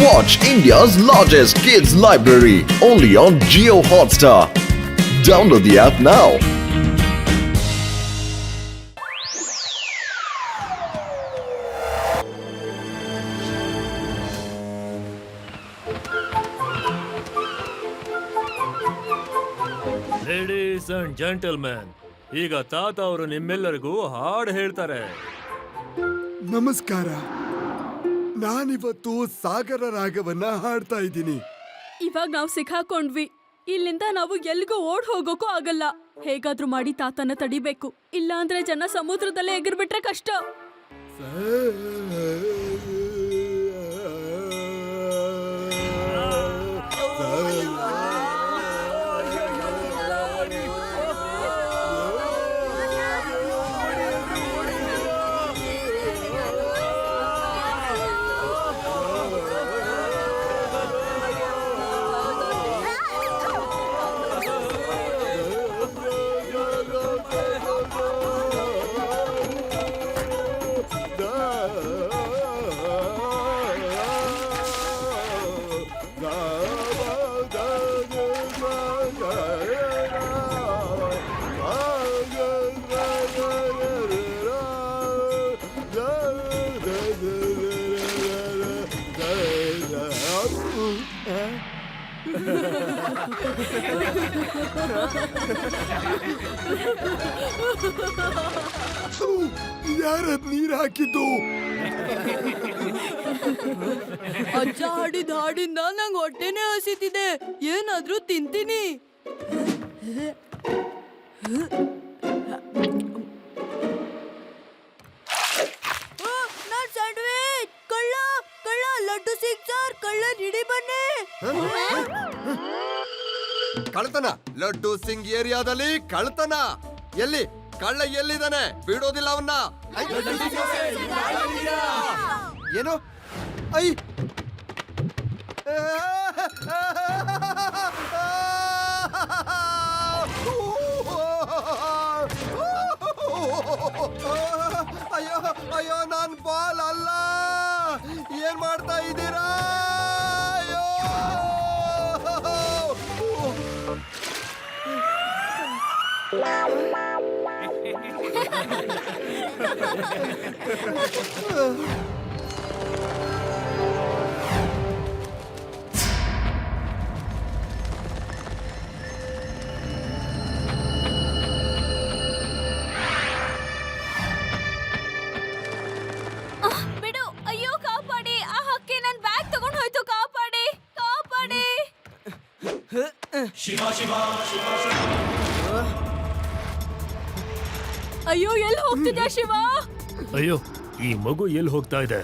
Watch India's largest kids library only on Jio Hotstar. Download the app now. Ladies and gentlemen, ಈಗ ತಾತ ಅವರು ನಿಮ್ಮೆಲ್ಲರಿಗೂ ಹಾಡು ಹೇಳ್ತಾರೆ. ನಮಸ್ಕಾರ. ನಾನಿವತ್ತು ಸಾಗರ ರಾಗವನ್ನ ಹಾಡ್ತಾ ಇದ್ದೀನಿ. ಇವಾಗ ನಾವು ಸಿಕ್ಕಾಕೊಂಡ್ವಿ. ಇಲ್ಲಿಂದ ನಾವು ಎಲ್ಲಿಗೂ ಓಡ್ ಹೋಗೋಕೂ ಆಗಲ್ಲ. ಹೇಗಾದ್ರೂ ಮಾಡಿ ತಾತನ ತಡಿಬೇಕು. ಇಲ್ಲ ಅಂದ್ರೆ ಜನ ಸಮುದ್ರದಲ್ಲೇ ಎಗರ್ಬಿಟ್ರೆ ಕಷ್ಟ. ಯಾರದ್ ನೀರ್ ಹಾಕಿದ್ದು? ಅಜ್ಜ ಹಾಡಿದ ಹಾಡಿಂದ ನಂಗೆ ಹೊಟ್ಟೆನೆ ಹಸಿತಿದೆ. ಏನಾದ್ರೂ ತಿಂತೀನಿ. ನಾನ್ ಸ್ಯಾಂಡ್ವಿಚ್. ಕಳ್ಳ ಕಳ್ಳ, ಲಡ್ಡು ಸಿಕ್ಸರ್, ಕಳ್ಳ ಹಿಡಿ ಬನ್ನಿ. ಕಳ್ತನ. ಲಡ್ಡು ಸಿಂಗ್ ಏರಿಯಾದಲ್ಲಿ ಕಳ್ತನ. ಎಲ್ಲಿ ಕಳ್ಳ ಎಲ್ಲಿದ್ದಾನೆ? ಬಿಡೋದಿಲ್ಲ ಅವನ್ನ. ಏನು? ಐ ಅಯ್ಯೋ ಅಯ್ಯೋ, ನಾನ್ ಬಾಲ್ ಅಲ್ಲ. ಏನ್ ಮಾಡ್ತಾ ಇದ್ದೀರಾ? ಅಯ್ಯೋ! ಬಿಡು. ಅಯ್ಯೋ ಕಾಪಾಡಿ. ಆ ಹಕ್ಕಿ ನನ್ ಬ್ಯಾಗ್ ತಗೊಂಡ್ ಹೋಯ್ತು. ಕಾಪಾಡಿ ಕಾಪಾಡಿ. ಅಯ್ಯೋ, ಎಲ್ಲಿ ಹೋಗ್ತಿದ್ಯಾ ಶಿವ? ಅಯ್ಯೋ, ಈ ಮಗು ಎಲ್ಲಿ ಹೋಗ್ತಾ ಇದೆ?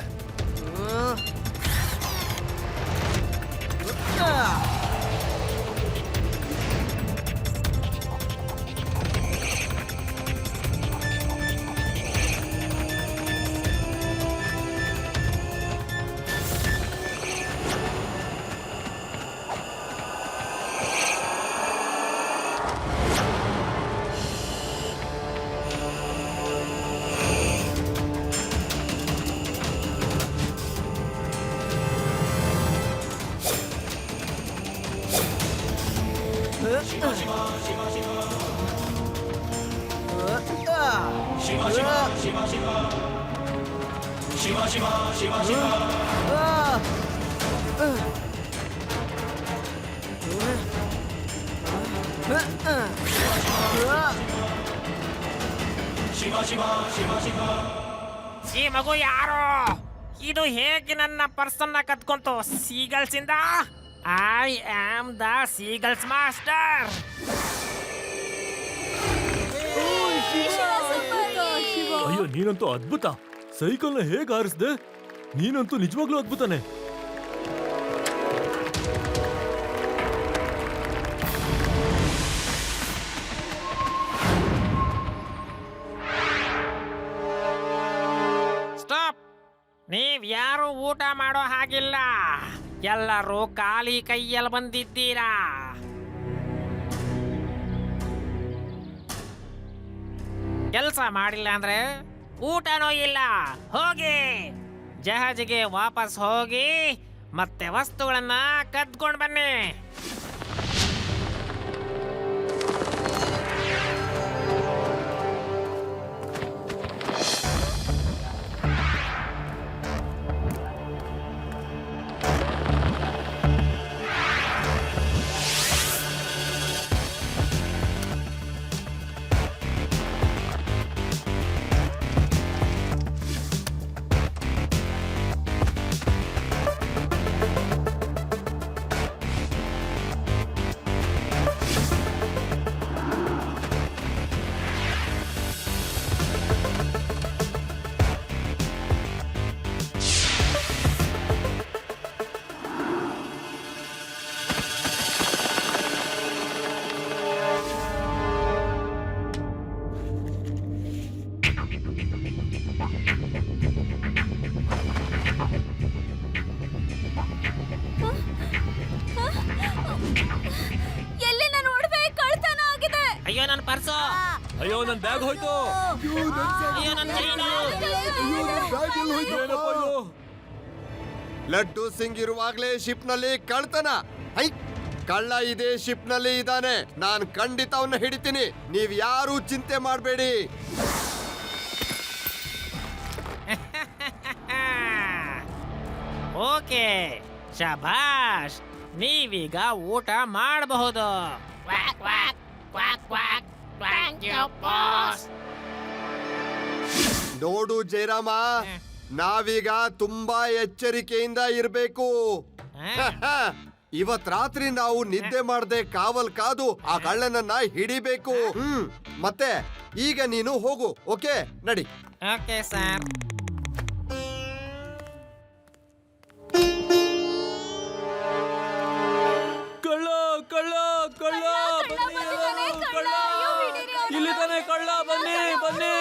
ಈ ಮಗು ಯಾರು? ಇದು ಹೇಗೆ ನನ್ನ ಪರ್ಸನ್ನ ಕದ್ಕೊಂತು? ಸೀಗಲ್ಸ್ ಇಂದ. I am the seagulls master. ಅಯ್ಯೋ, ನೀನಂತೂ ಅದ್ಭುತ. ಸೈಕಲ್ನ ಹೇಗೆ ಹಾರಿಸ್ದೆ? ನೀನಂತೂ ನಿಜವಾಗ್ಲೂ ಅದ್ಭುತನೇ. ಸ್ಟಾಪ್. ನೀವ್ ಯಾರು ಊಟ ಮಾಡೋ ಹಾಗಿಲ್ಲ. ಎಲ್ಲರೂ ಖಾಲಿ ಕೈಯಲ್ಲಿ ಬಂದಿದ್ದೀರಾ. ಕೆಲಸ ಮಾಡಿಲ್ಲ ಅಂದ್ರೆ ಊಟನೂ ಇಲ್ಲ. ಹೋಗಿ ಜಹಾಜಿಗೆ ವಾಪಸ್ ಹೋಗಿ ಮತ್ತೆ ವಸ್ತುಗಳನ್ನ ಕದ್ಕೊಂಡ್ ಬನ್ನಿ. ಎಲ್ಲಿ ನಾನು ಒಡವೆ ಕಳ್ತನ ಆಗಿದೆ. ಅಯ್ಯೋ ನನ್ನ ಪರ್ಸು, ಅಯ್ಯೋ ನನ್ ಬ್ಯಾಗ್ ಹೋಯ್ತು. ಅಯ್ಯೋ ನನ್ನ ಚೈನು. ಏನಪ್ಪ ಇದು? ಲಡ್ಡು ಸಿಂಗ್ ಇರುವಾಗ್ಲೇ ಶಿಪ್ ನಲ್ಲಿ ಕಳ್ತನ. ಐ ಕಳ್ಳ ಇದೇ ಶಿಪ್ ನಲ್ಲಿ ಇದ್ದಾನೆ. ನಾನ್ ಖಂಡಿತ ಅವನ್ನ ಹಿಡಿತೀನಿ. ನೀವ್ ಯಾರು ಚಿಂತೆ ಮಾಡಬೇಡಿ. ಓಕೆ, ಶಭಾಷ್, ನೀವೀಗ ಊಟ ಮಾಡಬಹುದು. ನೋಡು ಜಯರಾಮ, ನಾವೀಗ ತುಂಬಾ ಎಚ್ಚರಿಕೆಯಿಂದ ಇರ್ಬೇಕು. ಇವತ್ ರಾತ್ರಿ ನಾವು ನಿದ್ದೆ ಮಾಡದೆ ಕಾವಲ್ ಕಾದು ಆ ಕಳ್ಳನನ್ನ ಹಿಡಿಬೇಕು. ಮತ್ತೆ ಈಗ ನೀನು ಹೋಗು. ಓಕೆ, ನಡಿ. Okay sir. ಕಳ್ಳ ಕಳ್ಳ ಕಳ್ಳ ಬನ್ನಿ, ಕಳ್ಳ ಇಲ್ಲಿ ತಾನೆ ಕಳ್ಳ, ಬನ್ನಿ ಬನ್ನಿ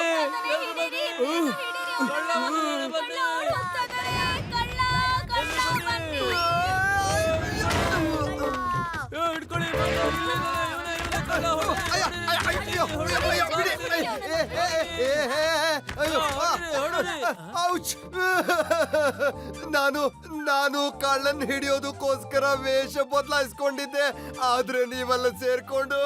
ಕಳ್ಳ ಬನ್ನಿ. ಹಿಡ್ಕೊಳ್ಳಿ, ಕಳ್ಳ ನಾನು ಕಳ್ಳನ್ ಹಿಡಿಯೋದಕ್ಕೋಸ್ಕರ ವೇಷ ಬದಲಾಯಿಸ್ಕೊಂಡಿದ್ದೆ. ಆದ್ರೆ ನೀವೆಲ್ಲ ಸೇರ್ಕೊಂಡು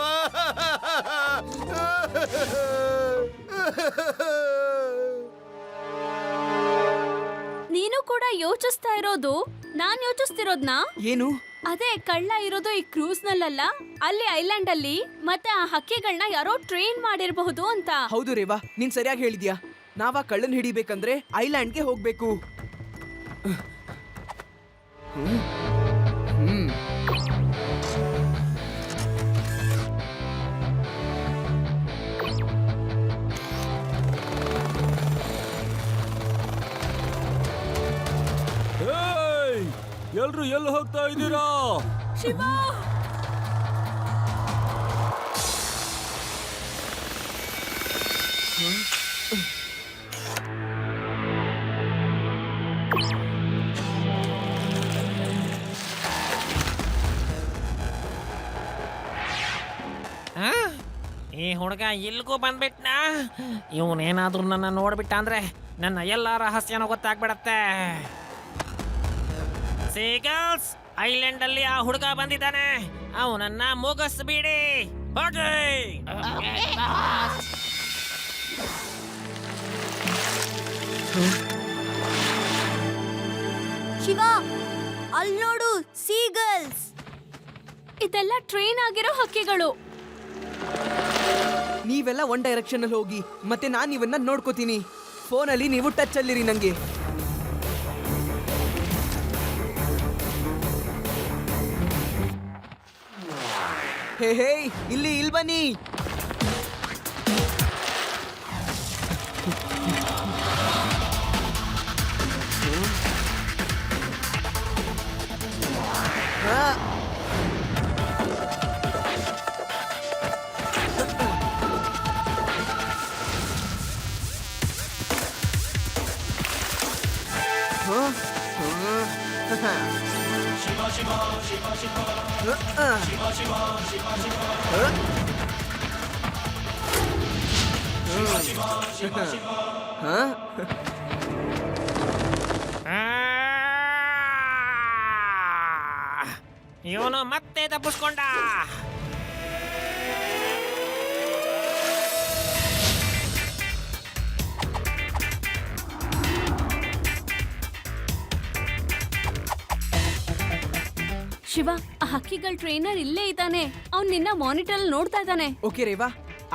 ನೀನು ಕೂಡ ಯೋಚಿಸ್ತಾ ಇರೋದು ನಾನ್ ಯೋಚಿಸ್ತಿರೋದ್ನ? ಏನು? ಅದೇ ಕಳ್ಳ ಇರೋದು ಈ ಕ್ರೂಸ್ ನಲ್ಲಲ್ಲ, ಅಲ್ಲಿ ಐಲ್ಯಾಂಡ್ ಅಲ್ಲಿ. ಮತ್ತೆ ಆ ಹಕ್ಕಿಗಳನ್ನ ಯಾರೋ ಟ್ರೈನ್ ಮಾಡಿರಬಹುದು ಅಂತ. ಹೌದು ರೇವಾ, ನೀನ್ ಸರಿಯಾಗಿ ಹೇಳಿದ್ಯಾ. ನಾವ ಕಳ್ಳನ್ ಹಿಡಿಬೇಕಂದ್ರೆ ಐಲ್ಯಾಂಡ್ಗೆ ಹೋಗ್ಬೇಕು. ಎಲ್ರು ಎಲ್ಲಿ ಹೋಗ್ತಾ ಇದ್ದೀರಾ? ಶಿವ, ಈ ಹುಡುಗ ಇಲ್ಗೂ ಬಂದ್ಬಿಟ್ನಾ? ಇವನೇನಾದ್ರೂ ನನ್ನ ನೋಡ್ಬಿಟ್ಟ ಅಂದ್ರೆ ನನ್ನ ಎಲ್ಲ ರಹಸ್ಯನೂ ಗೊತ್ತಾಗ್ಬಿಡತ್ತೆ. ಸೀಗಲ್ಸ್, ಐಲ್ಯಾಂಡ್ ಅಲ್ಲಿ ಆ ಹುಡುಗ ಬಂದಿದ್ದಾನೆ. ಅವನನ್ನ ಮುಗಿಸ್ಬಿಡಿ. ಹೋಗಿ. ಶಿವ, ಅಲ್ಲಿ ನೋಡು, ಸೀಗಲ್ಸ್. ಇದೆಲ್ಲ ಟ್ರೈನ್ ಆಗಿರೋ ಹಕ್ಕಿಗಳು. ನೀವೆಲ್ಲ ಒನ್ ಡೈರೆಕ್ಷನ್ ಅಲ್ಲಿ ಹೋಗಿ, ಮತ್ತೆ ನಾನ್ ಇವನ್ನ ನೋಡ್ಕೋತೀನಿ. ಫೋನಲ್ಲಿ ನೀವು ಟಚ್ ಅಲ್ಲಿರಿ ನಂಗೆ. ಹೇ ಹೇ, ಇಲ್ಲಿ ಬನ್ನಿ. ಇವನು ಮತ್ತೆ ತಪ್ಪಿಸ್ಕೊಂಡ. ಶಿವ, ಆ ಹಕ್ಕಿಗಳ ಟ್ರೈನರ್ ಇಲ್ಲೇ ಇದ್ದಾನೆ. ಅವ್ನ್ ನಿನ್ನ ಮಾನಿಟರ್ ಅಲ್ಲಿ ನೋಡ್ತಾ ಇದ್ದಾನೆ. ಓಕೆ ರೇವಾ,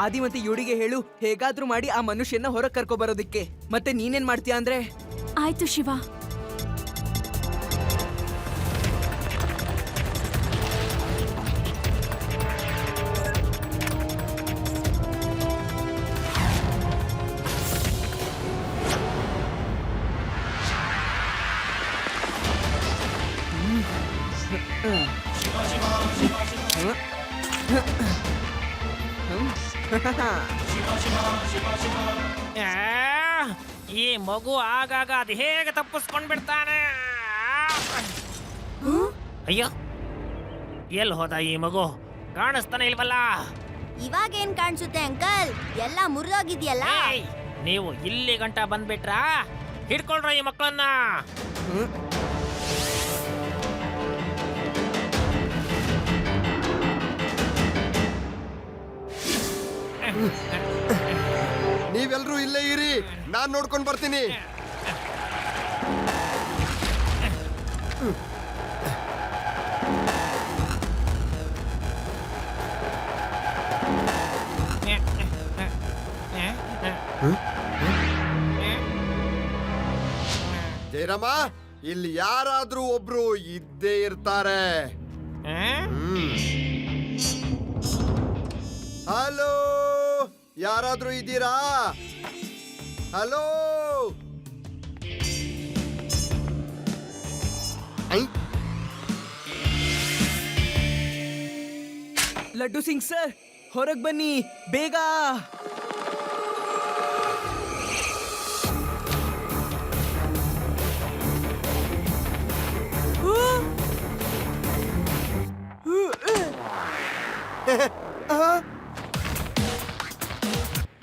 ಆದಿ ಮತ್ತೆ ಯುಡಿಗೆ ಹೇಳು ಹೇಗಾದ್ರೂ ಮಾಡಿ ಆ ಮನುಷ್ಯನ ಹೊರಗೆ ಕರ್ಕೊ ಬರೋದಿಕ್ಕೆ. ಮತ್ತೆ ನೀನೇನ್ ಮಾಡ್ತೀಯ ಅಂದ್ರೆ? ಆಯ್ತು ಶಿವ. ಆ, ಈ ಮಗು ಆಗಾಗ ಅದು ಹೇಗೆ ತಪ್ಪಿಸ್ಕೊಂಡ್ ಬಿಡ್ತಾನೆ. ಅಯ್ಯೋ, ಎಲ್ಲಿ ಹೋದ ಈ ಮಗು? ಕಾಣಿಸ್ತಾನೆ ಇಲ್ವಲ್ಲ. ಇವಾಗೇನ್ ಕಾಣಿಸುತ್ತೆ ಅಂಕಲ್? ಎಲ್ಲ ಮುರಿದೋಗಿದ್ಯಲ್ಲ. ಏಯ್, ನೀವು ಇಲ್ಲಿ ಗಂಟ ಬಂದ್ಬಿಟ್ರಾ? ಹಿಡ್ಕೊಳ್ರ ಈ ಮಕ್ಕಳನ್ನ. ನೀವೆಲ್ರೂ ಇಲ್ಲೇ ಇರಿ, ನಾನ್ ನೋಡ್ಕೊಂಡ್ ಬರ್ತೀನಿ. ಜಯರಾಮ, ಇಲ್ಲಿ ಯಾರಾದ್ರೂ ಒಬ್ರು ಇದ್ದೇ ಇರ್ತಾರೆ. ಹಲೋ, ಯಾರಾದ್ರೂ ಇದ್ದೀರಾ? ಹಲೋ. ಲಡ್ಡು ಸಿಂಗ್ ಸರ್, ಹೊರಗ್ ಬನ್ನಿ ಬೇಗ.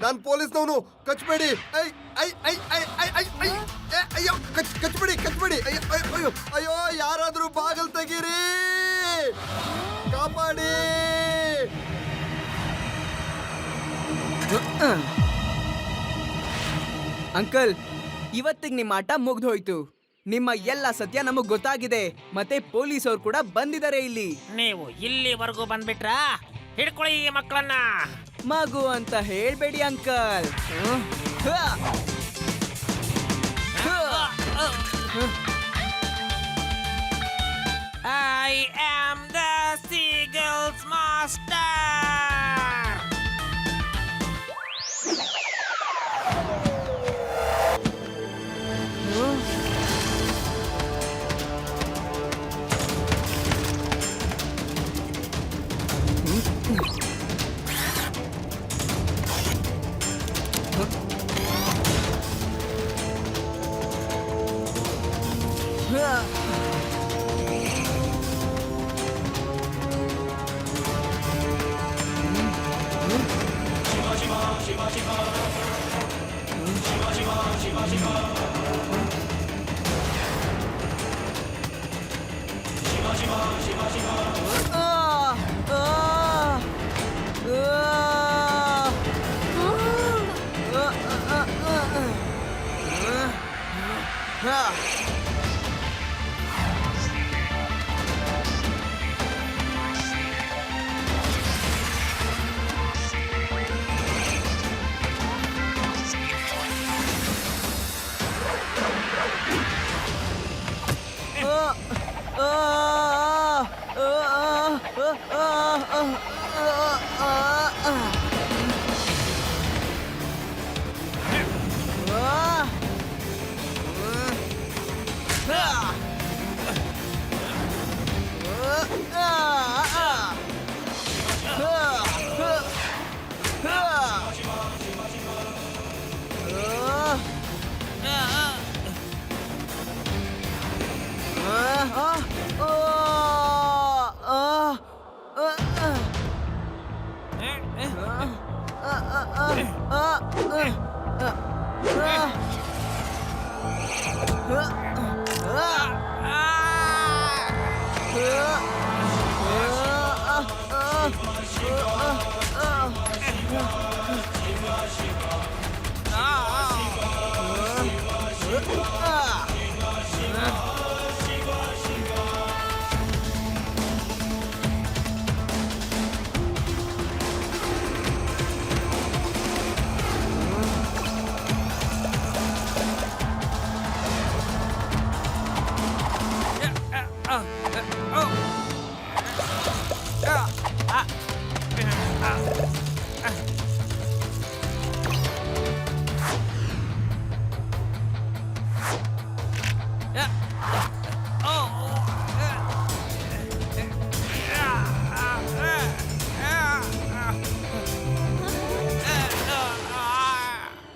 ನಾನ್ ಪೊಲೀಸ್ನವನು, ಕಚ್ಬೇಡಿ. ಅಯ್ಯೋ, ಕಚ್ಬೇಡಿ, ಕಚ್ಬೇಡಿ. ಅಯ್ಯೋ, ಅಯ್ಯೋ, ಯಾರಾದ್ರೂ ಬಾಗಲ್ ತೆಗೀರಿ, ಕಾಪಾಡಿ. ಅಂಕಲ್, ಇವತ್ತಿಗೆ ನಿಮ್ಮ ಆಟ ಮುಗ್ದೋಯ್ತು. ನಿಮ್ಮ ಎಲ್ಲ ಸತ್ಯ ನಮಗ್ ಗೊತ್ತಾಗಿದೆ. ಮತ್ತೆ ಪೊಲೀಸ್ ಅವ್ರು ಕೂಡ ಬಂದಿದ್ದಾರೆ ಇಲ್ಲಿ. ನೀವು ಇಲ್ಲಿವರೆಗೂ ಬಂದ್ಬಿಟ್ರಾ? ಹಿಡ್ಕೊಳ್ಳಿ ಈ ಮಕ್ಕಳನ್ನ. ಮಗು ಅಂತ ಹೇಳ್ಬೇಡಿ uncle. I am the seagulls master.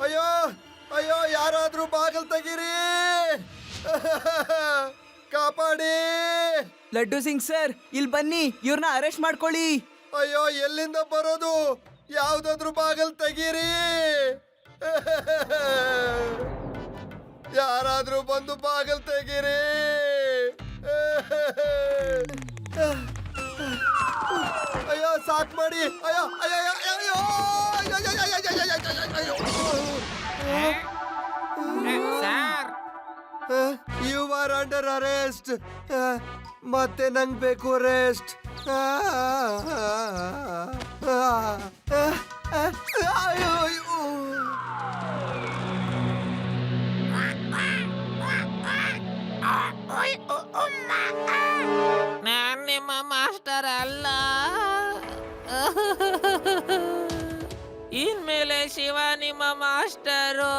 ಅಯ್ಯೋ ಅಯ್ಯೋ ಯಾರಾದ್ರೂ ಬಾಗಲ್ ತೆಗೀರಿ ಕಾಪಾಡಿ. ಲಡ್ಡು ಸಿಂಗ್ ಸರ್ ಇಲ್ಲಿ ಬನ್ನಿ, ಇವ್ರನ್ನ ಅರೆಸ್ಟ್ ಮಾಡ್ಕೊಳ್ಳಿ. ಅಯ್ಯೋ ಎಲ್ಲಿಂದ ಬರೋದು? ಯಾವ್ದಾದ್ರು ಬಾಗಲ್ ತೆಗೀರಿ. ಯಾರಾದ್ರೂ ಬಂದು ಬಾಗಲ್ ತೆಗೀರಿ. ಅಯ್ಯೋ ಸಾಕ್ ಮಾಡಿ. ಅಯ್ಯೋ ಅಯ್ಯೋ ಅಯ್ಯೋ sir, you are under arrest. ಮತ್ತೆ ನಂಗ್ ಬೇಕು ರೆಸ್ಟ್. ನಾನ್ ನಿಮ್ಮ ಮಾಸ್ಟರ್ ಅಲ್ಲ. ಇನ್ಮೇಲೆ ಶಿವ ನಿಮ್ಮ ಮಾಸ್ಟರು.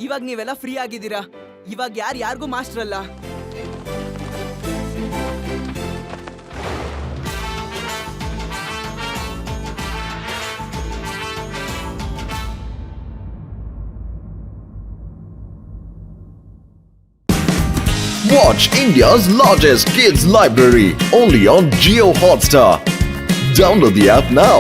ಇವಾಗ ನೀವೆಲ್ಲ ಫ್ರೀ ಆಗಿದ್ದೀರಾ. ಇವಾಗ ಯಾರಿಗೂ ಮಾಸ್ಟರ್ ಅಲ್ಲ. Watch India's largest kids library only on Geo Hotstar. Download the app now.